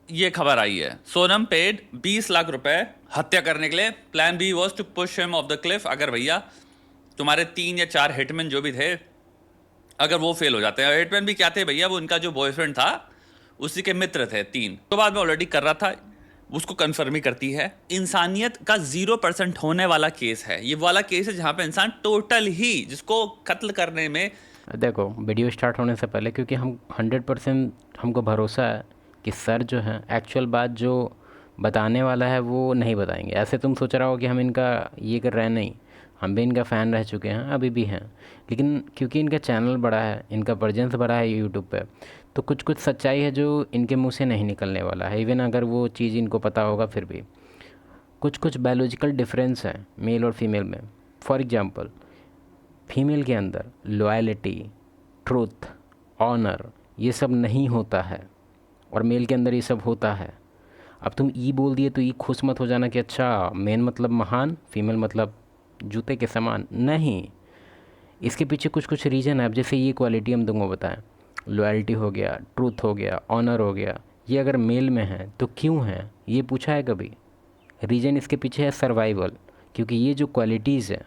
ये खबर आई है, सोनम पेड 20 लाख रुपए हत्या करने के लिए। Plan B was to push him off the cliff. अगर भैया तुम्हारे 3 या 4 हिटमैन जो भी थे, अगर वो फेल हो जाते हैं, हिटमैन भी क्या थे भैया, वो उनका जो बॉयफ्रेंड था उसी के मित्र थे 3, तो बाद में ऑलरेडी कर रहा था, उसको कन्फर्म ही करती है। इंसानियत का 0% होने वाला केस है ये, वाला केस है जहां पे इंसान टोटल ही जिसको कत्ल करने में। देखो, वीडियो स्टार्ट होने से पहले, क्योंकि हम 100% हमको भरोसा है कि सर जो हैं एक्चुअल बात जो बताने वाला है वो नहीं बताएंगे। ऐसे तुम सोच रहा हो कि हम इनका ये कर रहे हैं, नहीं, हम भी इनका फ़ैन रह चुके हैं, अभी भी हैं। लेकिन क्योंकि इनका चैनल बड़ा है, इनका प्रेजेंस बड़ा है यूट्यूब पे, तो कुछ कुछ सच्चाई है जो इनके मुंह से नहीं निकलने वाला है। इवन अगर वो चीज़ इनको पता होगा फिर भी कुछ कुछ बायोलॉजिकल डिफरेंस है मेल और फीमेल में। फॉर एग्जांपल, फीमेल के अंदर लॉयल्टी, ट्रूथ, ऑनर, ये सब नहीं होता है, और मेल के अंदर ये सब होता है। अब तुम ई बोल दिए तो ई खुश मत हो जाना कि अच्छा मेन मतलब महान, फीमेल मतलब जूते के समान। नहीं, इसके पीछे कुछ कुछ रीज़न है। अब जैसे ये क्वालिटी हम तुमको बताएं, लॉयल्टी हो गया, ट्रूथ हो गया, ऑनर हो गया, ये अगर मेल में है तो क्यों है, ये पूछा है कभी? रीज़न इसके पीछे है सर्वाइवल, क्योंकि ये जो क्वालिटीज़ है,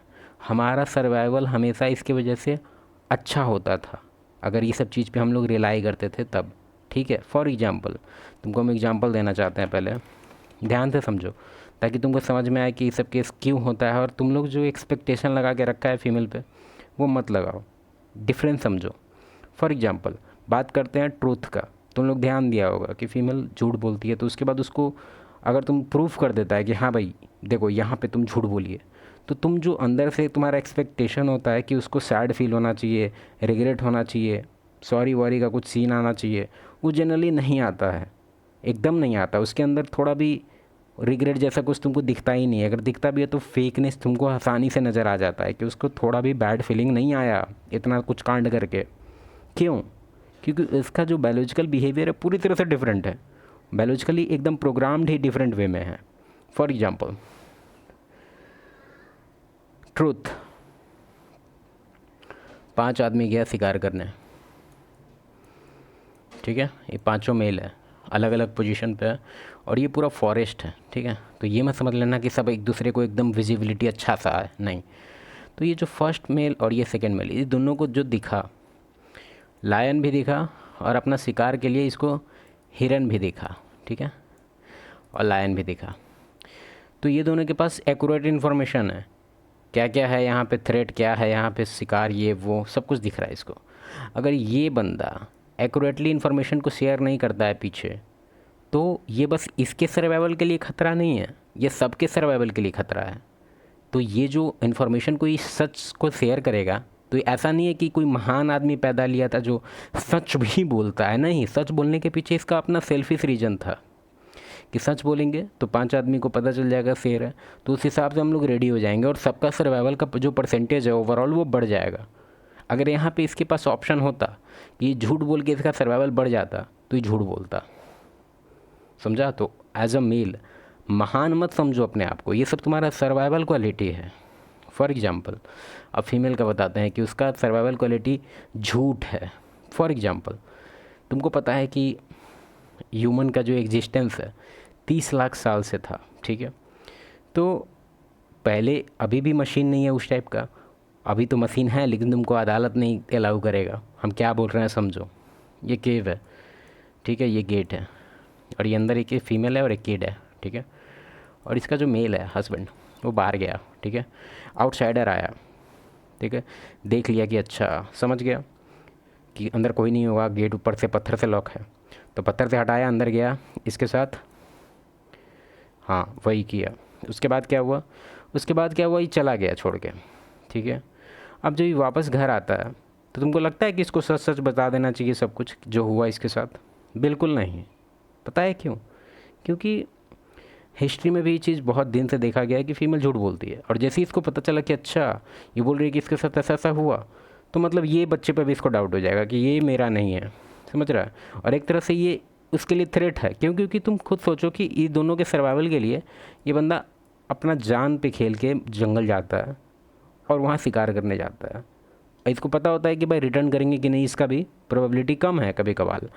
हमारा सर्वाइवल हमेशा इसके वजह से अच्छा होता था अगर ये सब चीज़ पे हम लोग रिलाई करते थे तब। ठीक है, फॉर एग्जांपल तुमको हम एग्जांपल देना चाहते हैं, पहले ध्यान से समझो ताकि तुमको समझ में आए कि ये सब केस क्यों होता है, और तुम लोग जो एक्सपेक्टेशन लगा के रखा है फीमेल पे वो मत लगाओ, डिफरेंस समझो। फॉर एग्जांपल बात करते हैं ट्रूथ का। तुम लोग ध्यान दिया होगा कि फ़ीमेल झूठ बोलती है, तो उसके बाद उसको अगर तुम प्रूफ कर देता है कि हाँ भाई देखो यहाँ पे तुम झूठ बोलिए, तो तुम जो अंदर से तुम्हारा एक्सपेक्टेशन होता है कि उसको सैड फील होना चाहिए, रिग्रेट होना चाहिए, सॉरी वॉरी का कुछ सीन आना चाहिए, वो जनरली नहीं आता है, एकदम नहीं आता। उसके अंदर थोड़ा भी रिग्रेट जैसा कुछ तुमको दिखता ही नहीं है। अगर दिखता भी है तो फेकनेस तुमको आसानी से नज़र आ जाता है कि उसको थोड़ा भी बैड फीलिंग नहीं आया इतना कुछ कांड करके। क्यों? क्योंकि इसका जो बायोलॉजिकल बिहेवियर है पूरी तरह से डिफरेंट है, बायोलॉजिकली एकदम प्रोग्राम्ड ही डिफरेंट वे में है। फॉर एग्जांपल ट्रूथ, 5 आदमी गया शिकार करने, ठीक है, ये पांचों मेल है, अलग अलग पोजीशन पे है, और ये पूरा फॉरेस्ट है, ठीक है। तो ये मत समझ लेना कि सब एक दूसरे को एकदम विजिबिलिटी अच्छा सा है, नहीं। तो ये जो फर्स्ट मेल और ये सेकंड मेल, ये दोनों को जो दिखा, लायन भी दिखा और अपना शिकार के लिए इसको हिरन भी दिखा, ठीक है, और लायन भी दिखा। तो ये दोनों के पास एक्यूरेट इन्फॉर्मेशन है, क्या क्या है यहाँ पे, थ्रेट क्या है यहाँ पे, शिकार, ये वो सब कुछ दिख रहा है इसको। अगर ये बंदा एक्यूरेटली इन्फॉर्मेशन को शेयर नहीं करता है पीछे, तो ये बस इसके सर्वाइवल के लिए ख़तरा नहीं है, ये सबके सर्वाइवल के लिए ख़तरा है। तो ये जो इन्फॉर्मेशन कोई सच को शेयर करेगा, तो ऐसा नहीं है कि कोई महान आदमी पैदा लिया था जो सच भी बोलता है, नहीं, सच बोलने के पीछे इसका अपना सेल्फिश रीज़न था कि सच बोलेंगे तो 5 आदमी को पता चल जाएगा शेर है, तो उस हिसाब से हम लोग रेडी हो जाएंगे और सबका सर्वाइवल का जो परसेंटेज है ओवरऑल वो बढ़ जाएगा। अगर यहाँ पे इसके पास ऑप्शन होता कि झूठ बोल के इसका सर्वाइवल बढ़ जाता तो ये झूठ बोलता, समझा? तो एज अ मेल महान मत समझो अपने आप को, ये सब तुम्हारा सर्वाइवल क्वालिटी है। फॉर एग्जांपल अब फीमेल का बताते हैं कि उसका सर्वाइवल क्वालिटी झूठ है। फॉर एग्जांपल तुमको पता है कि ह्यूमन का जो एग्जिस्टेंस है 30 लाख साल से था, ठीक है। तो पहले, अभी भी मशीन नहीं है उस टाइप का, अभी तो मशीन है लेकिन तुमको अदालत नहीं अलाउ करेगा। हम क्या बोल रहे हैं समझो, ये केव है, ठीक है, ये गेट है, और ये अंदर एक फीमेल है और एक किड है, ठीक है। और इसका जो मेल है हस्बैंड, वो बाहर गया, ठीक है, आउटसाइडर आया, ठीक है, देख लिया कि अच्छा, समझ गया कि अंदर कोई नहीं होगा, गेट ऊपर से पत्थर से लॉक है, तो पत्थर से हटाया, अंदर गया इसके साथ, हाँ वही किया। उसके बाद क्या हुआ, उसके बाद क्या हुआ, ये चला गया छोड़ के, ठीक है। अब जब ये वापस घर आता है तो तुमको लगता है कि इसको सच सच बता देना चाहिए सब कुछ जो हुआ इसके साथ? बिल्कुल नहीं। पता है क्यों? क्योंकि हिस्ट्री में भी ये चीज़ बहुत दिन से देखा गया है कि फ़ीमेल झूठ बोलती है, और जैसे ही इसको पता चला कि अच्छा ये बोल रही है कि इसके साथ ऐसा ऐसा हुआ, तो मतलब ये बच्चे पे भी इसको डाउट हो जाएगा कि ये मेरा नहीं है, समझ रहा है? और एक तरह से ये उसके लिए थ्रेट है, क्यों? क्योंकि तुम खुद सोचो कि ये दोनों के सर्वाइवल के लिए ये बंदा अपना जान पे खेल के जंगल जाता है और वहाँ शिकार करने जाता है। इसको पता होता है कि भाई रिटर्न करेंगे कि नहीं, इसका भी प्रोबेबिलिटी कम है कभी कभार,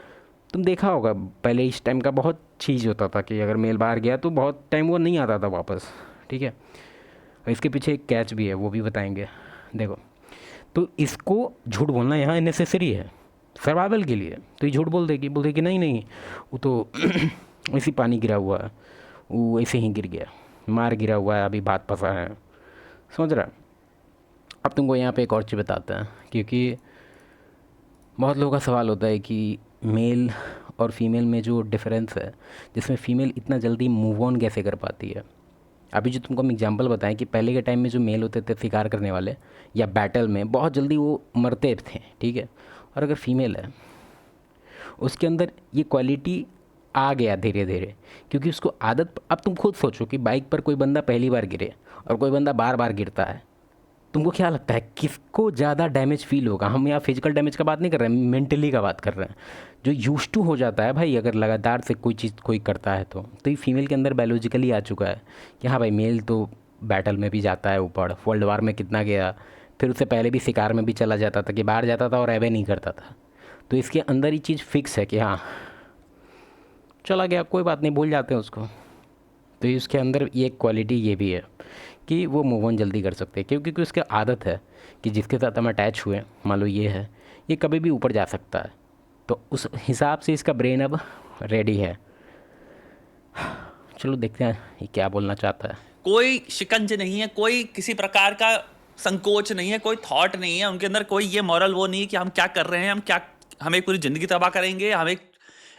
तुम देखा होगा पहले इस टाइम का बहुत चीज़ होता था कि अगर मेल बाहर गया तो बहुत टाइम वो नहीं आता था वापस, ठीक है। और इसके पीछे एक कैच भी है, वो भी बताएंगे। देखो, तो इसको झूठ बोलना यहाँ नेसेसरी है सर्वाइवल के लिए। तो ये झूठ बोल देगी नहीं नहीं वो तो इसी पानी गिरा हुआ है, वो ऐसे ही गिर गया, मार गिरा हुआ है, अभी बात फंसा है, समझ रहा है। अब तुमको यहाँ पे एक और चीज़ बताते हैं, क्योंकि बहुत लोगों का सवाल होता है कि मेल और फीमेल में जो डिफरेंस है, जिसमें फ़ीमेल इतना जल्दी मूव ऑन कैसे कर पाती है। अभी जो तुमको हम एग्जांपल बताएं कि पहले के टाइम में जो मेल होते थे शिकार करने वाले या बैटल में, बहुत जल्दी वो मरते थे, ठीक है। और अगर फीमेल है, उसके अंदर ये क्वालिटी आ गया धीरे धीरे, क्योंकि उसको आदत। अब तुम खुद सोचो कि बाइक पर कोई बंदा पहली बार गिरे और कोई बंदा बार बार गिरता है, तुमको क्या लगता है किसको ज़्यादा डैमेज फील होगा। हम यहाँ फिजिकल डैमेज का बात नहीं कर रहे हैं, मेंटली का बात कर रहे हैं। जो यूज टू हो जाता है भाई, अगर लगातार से कोई चीज़ कोई करता है तो ये फीमेल के अंदर बायोलॉजिकली आ चुका है कि हाँ भाई, मेल तो बैटल में भी जाता है ऊपर, वर्ल्ड वार में कितना गया, फिर उससे पहले भी शिकार में भी चला जाता था कि बाहर जाता था और एवे नहीं करता था। तो इसके अंदर ही चीज़ फिक्स है कि हाँ चला गया, कोई बात नहीं, भूल जाते हैं उसको। तो इसके अंदर ये क्वालिटी ये भी है कि वो मूव ऑन जल्दी कर सकते हैं, क्योंकि उसकी आदत है कि जिसके साथ हम अटैच हुए, मान लो ये है, ये कभी भी ऊपर जा सकता है। तो उस हिसाब से इसका ब्रेन अब रेडी है। चलो देखते हैं ये क्या बोलना चाहता है। कोई शिकंज नहीं है, कोई किसी प्रकार का संकोच नहीं है, कोई थॉट नहीं है उनके अंदर, कोई ये मॉरल वो नहीं है कि हम क्या कर रहे हैं, हमें पूरी जिंदगी तबाह करेंगे, हम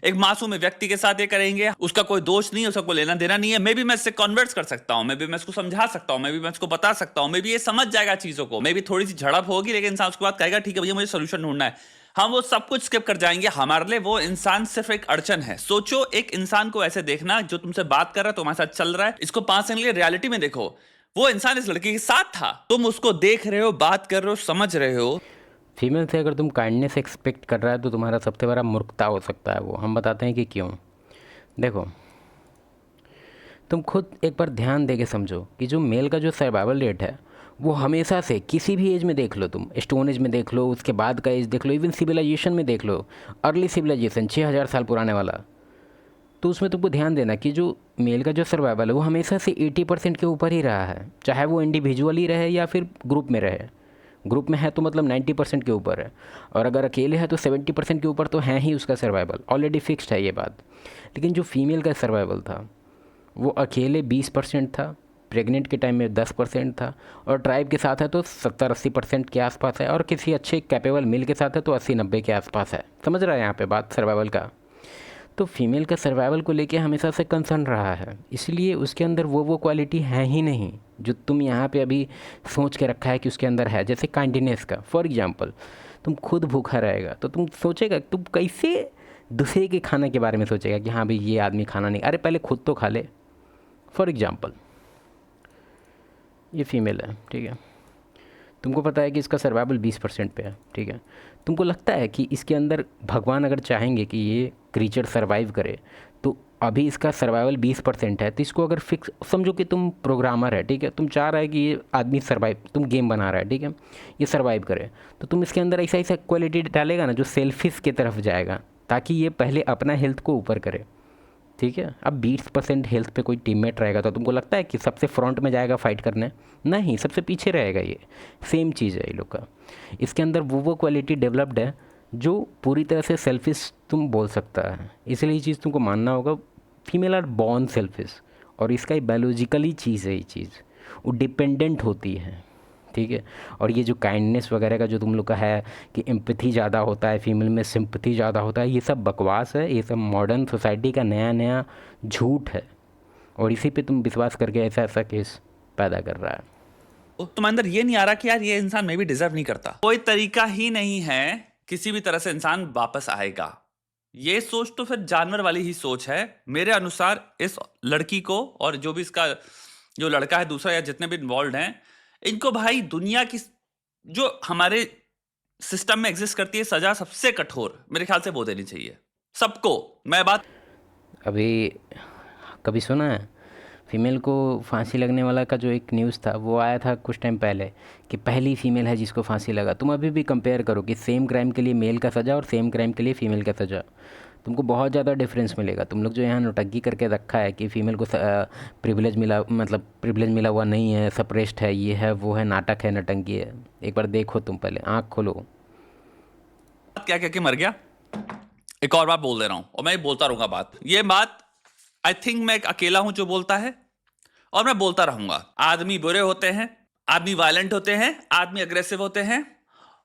एक मासूम व्यक्ति के साथ ये करेंगे, उसका कोई दोष नहीं है, उसका कोई लेना देना नहीं है। मे भी मैं इससे कन्वर्स कर सकता हूँ, मे भी मैं इसको समझा सकता हूँ, मे भी मैं इसको बता सकता हूँ, मे भी ये समझ जाएगा चीजों को, मे भी थोड़ी सी झड़प होगी, लेकिन इंसान उसके बाद कहेगा ठीक है भैया मुझे सोल्यूशन ढूंढना है। हम वो सब कुछ स्किप कर जाएंगे। हमारे लिए वो इंसान सिर्फ एक अड़चन है। सोचो, एक इंसान को ऐसे देखना जो तुमसे बात कर रहा है, तुम्हारे साथ चल रहा है, इसको 5 सेकंड के लिए रियलिटी में देखो। वो इंसान इस लड़की के साथ था, तुम उसको देख रहे हो, बात कर रहे हो, समझ रहे हो। फीमेल से अगर तुम काइंडनेस एक्सपेक्ट कर रहा है तो तुम्हारा सबसे बड़ा मूर्खता हो सकता है वो। हम बताते हैं कि क्यों। देखो, तुम खुद एक बार ध्यान दे के समझो कि जो मेल का जो सर्वाइवल रेट है, वो हमेशा से किसी भी एज में देख लो, तुम स्टोन एज में देख लो, उसके बाद का एज देख लो, इवन सिविलाइजेशन में देख लो, अर्ली सिविलाइजेशन 6000 साल पुराने वाला, तो उसमें तुमको ध्यान देना कि जो मेल का जो सर्वाइवल है वो हमेशा से 80% के ऊपर ही रहा है, चाहे वो इंडिविजुअली रहे या फिर ग्रुप में रहे। ग्रुप में है तो मतलब 90% के ऊपर है, और अगर अकेले है तो 70% के ऊपर तो है ही उसका सर्वाइवल, ऑलरेडी फिक्स्ड है ये बात। लेकिन जो फीमेल का सर्वाइवल था वो अकेले 20% था, प्रेग्नेंट के टाइम में 10% था, और ट्राइब के साथ है तो 70-80% के आसपास है, और किसी अच्छे कैपेबल मेल के साथ है तो 80-90 के आसपास है। समझ रहा है यहाँ पे बात सर्वाइवल का। तो फीमेल का सर्वाइवल को लेके हमेशा से कंसर्न रहा है, इसलिए उसके अंदर वो क्वालिटी है ही नहीं जो तुम यहाँ पे अभी सोच के रखा है कि उसके अंदर है। जैसे काइंडनेस का फॉर एग्जांपल, तुम खुद भूखा रहेगा तो तुम सोचेगा, तुम कैसे दूसरे के खाने के बारे में सोचेगा कि हाँ भाई ये आदमी खाना नहीं, अरे पहले खुद तो खा ले। फॉर एग्जांपल ये फीमेल है, ठीक है, तुमको पता है कि इसका सर्वाइवल 20% पे है, ठीक है। तुमको लगता है कि इसके अंदर भगवान अगर चाहेंगे कि ये क्रीचर सर्वाइव करे तो अभी इसका सर्वाइवल 20% है, तो इसको अगर फिक्स समझो कि तुम प्रोग्रामर है, ठीक है, तुम चाह रहा है कि ये आदमी सर्वाइव, तुम गेम बना रहा है, ठीक है, ये सर्वाइव करे, तो तुम इसके अंदर ऐसा ऐसा क्वालिटी डालेगा ना जो सेल्फिश की तरफ जाएगा, ताकि ये पहले अपना हेल्थ को ऊपर करे, ठीक है। अब 20% हेल्थ पे कोई टीममेट रहेगा तो तुमको लगता है कि सबसे फ्रंट में जाएगा फाइट करने? नहीं, सबसे पीछे रहेगा। ये सेम चीज़ है ये लोग का। इसके अंदर वो क्वालिटी डेवलप्ड है जो पूरी तरह से सेल्फिश तुम बोल सकता है, इसलिए ये चीज़ तुमको मानना होगा। फीमेल आर बॉर्न सेल्फिश, और इसका बायोलॉजिकली चीज़ है, ये चीज़ वो डिपेंडेंट होती है, ठीक है। और ये जो काइंडनेस वगैरह का जो तुम लोग का है कि एम्पैथी ज़्यादा होता है फीमेल में, सिंपैथी ज़्यादा होता है, ये सब बकवास है, ये सब मॉडर्न सोसाइटी का नया नया झूठ है, और इसी पे तुम विश्वास करके ऐसा ऐसा केस पैदा कर रहा है। तुम्हारे अंदर ये नहीं आ रहा कि यार ये इंसान मे भी डिजर्व नहीं करता। कोई तरीका ही नहीं है किसी भी तरह से इंसान वापस आएगा। ये सोच तो फिर जानवर वाली ही सोच है मेरे अनुसार। इस लड़की को और जो भी इसका जो लड़का है दूसरा या जितने भी इन्वॉल्व हैं, इनको भाई दुनिया की जो हमारे सिस्टम में एग्जिस्ट करती है सजा सबसे कठोर मेरे ख्याल से वो देनी चाहिए सबको। मैं बात अभी कभी सुना है फीमेल को फांसी लगने वाला का जो एक न्यूज़ था वो आया था कुछ टाइम पहले कि पहली फीमेल है जिसको फांसी लगा। तुम अभी भी कंपेयर करो कि सेम क्राइम के लिए मेल का सज़ा और सेम क्राइम के लिए फ़ीमेल का सज़ा, तुमको बहुत ज़्यादा डिफरेंस मिलेगा। तुम लोग जो यहाँ नौटंकी करके रखा है कि फ़ीमेल को प्रिविलेज मिला, मतलब प्रिविलेज मिला हुआ नहीं है, सप्रेस्ड है, ये है वो है, नाटक है, नौटंकी है। एक बार देखो, तुम पहले आँख खोलो। क्या कह के मर गया? एक और बात बोल दे रहा हूं, और मैं बोलता रहूंगा बात, ये बात आई थिंक मैं एक अकेला हूं जो बोलता है, और मैं बोलता रहूंगा। आदमी बुरे होते हैं, आदमी वायलेंट होते हैं, आदमी अग्रेसिव होते हैं,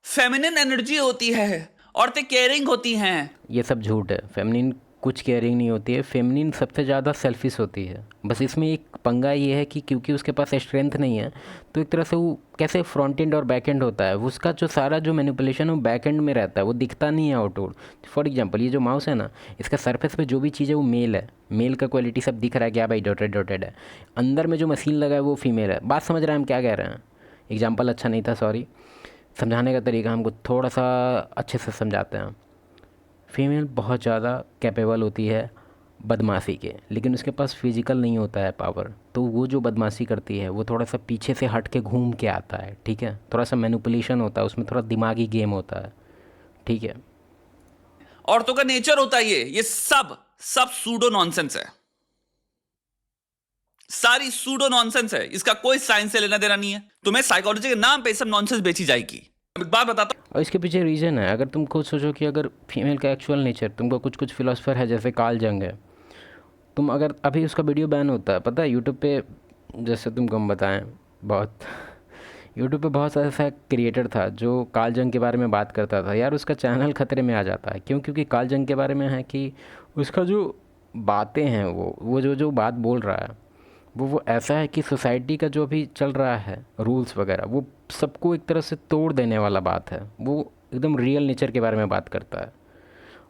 फेमिनिन एनर्जी होती है, औरतें केयरिंग होती हैं। ये सब झूठ है। फेमिनिन कुछ केयरिंग नहीं होती है। फेमिनिन सबसे ज़्यादा सेल्फिश होती है। बस इसमें एक पंगा ये है कि क्योंकि उसके पास स्ट्रेंथ नहीं है, तो एक तरह से वो कैसे फ्रंट एंड और बैक एंड होता है, वो उसका जो सारा जो मैनिपुलेशन है वो बैक एंड में रहता है, वो दिखता नहीं है आउटवर्ड। फॉर एग्जांपल ये जो माउस है ना, इसका सरफेस पे जो भी चीज़ है वो मेल है, मेल का क्वालिटी सब दिख रहा है, क्या भाई डॉटेड डॉटेड है। अंदर में जो मशीन लगा है वो फीमेल है। बात समझ रहे हैं हम क्या कह रहे हैं? एग्जाम्पल अच्छा नहीं था, सॉरी। समझाने का तरीका हमको थोड़ा सा अच्छे से समझाते हैं। फीमेल बहुत ज़्यादा कैपेबल होती है बदमाशी के, लेकिन उसके पास फिजिकल नहीं होता है पावर, तो वो जो बदमाशी करती है वो थोड़ा सा पीछे से हट के घूम के आता है, ठीक है। थोड़ा सा मैनिपुलेशन होता है उसमें, थोड़ा दिमागी गेम होता है, ठीक है। औरतों का नेचर होता है ये सब सब सूडो नॉनसेंस है, सारी सूडो नॉनसेंस है, इसका कोई साइंस से लेना देना नहीं है। तुम्हें साइकोलॉजी के नाम पे सब नॉनसेंस बेची जाएगी। अब एक बात बताता हूं, और इसके पीछे रीज़न है। अगर तुम खुद सोचो कि अगर फीमेल का एक्चुअल नेचर, तुमको कुछ कुछ फिलोसफर है जैसे कार्ल जंग है, तुम अगर अभी उसका वीडियो बैन होता है, पता है यूट्यूब पे, जैसे तुमको हम बताएं, बहुत यूट्यूब पे बहुत सारा ऐसा क्रिएटर था जो कार्ल जंग के बारे में बात करता था, यार उसका चैनल ख़तरे में आ जाता है। क्यों? क्योंकि कार्ल जंग के बारे में है कि उसका जो बातें हैं, वो जो जो बात बोल रहा है वो ऐसा है कि सोसाइटी का जो अभी चल रहा है रूल्स वगैरह, वो सबको एक तरह से तोड़ देने वाला बात है। वो एकदम रियल नेचर के बारे में बात करता है,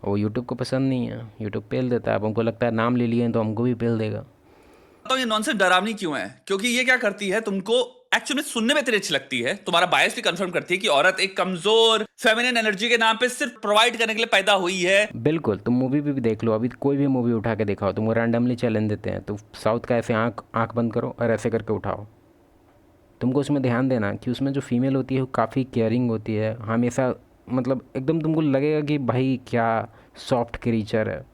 और वो यूट्यूब को पसंद नहीं है, यूट्यूब पेल देता है। अब हमको लगता है नाम ले लिए तो हमको भी पेल देगा। ये नॉनसेंस डरावनी क्यों है? क्योंकि ये क्या करती है, तुमको एक्चुअली सुनने में इतनी अच्छी लगती है, तुम्हारा बायस भी कंफर्म करती है कि औरत एक कमजोर फेमिनिन एनर्जी के नाम पे सिर्फ प्रोवाइड करने के लिए पैदा हुई है। बिल्कुल, तुम मूवी भी देख लो, अभी कोई भी मूवी उठा के दिखाओ, तुमको रैंडमली चैलेंज देते हैं, तो साउथ का ऐसे आँख आँख बंद करो और ऐसे करके उठाओ। तुमको उसमें ध्यान देना कि उसमें जो फीमेल होती है वो काफ़ी केयरिंग होती है हमेशा, मतलब एकदम तुमको लगेगा कि भाई क्या सॉफ्ट क्रीचर है।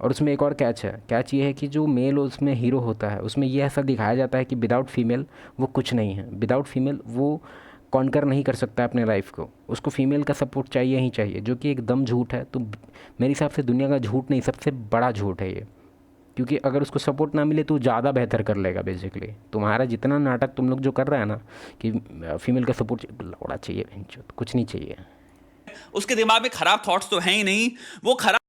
और उसमें एक और कैच है, कैच ये है कि जो मेल उसमें हीरो होता है, उसमें ये ऐसा दिखाया जाता है कि विदाउट फीमेल वो कुछ नहीं है, विदाउट फीमेल वो कॉन्कर नहीं कर सकता अपने लाइफ को, उसको फीमेल का सपोर्ट चाहिए ही चाहिए, जो कि एकदम झूठ है। तो मेरे हिसाब से दुनिया का झूठ नहीं, सबसे बड़ा झूठ है ये। क्योंकि अगर उसको सपोर्ट ना मिले तो ज़्यादा बेहतर कर लेगा। बेसिकली तुम्हारा जितना नाटक तुम लोग जो कर रहे हैं ना कि फीमेल का सपोर्ट लौड़ा चाहिए, कुछ नहीं चाहिए। उसके दिमाग में खराब थॉट्स तो हैं ही नहीं, वो खराब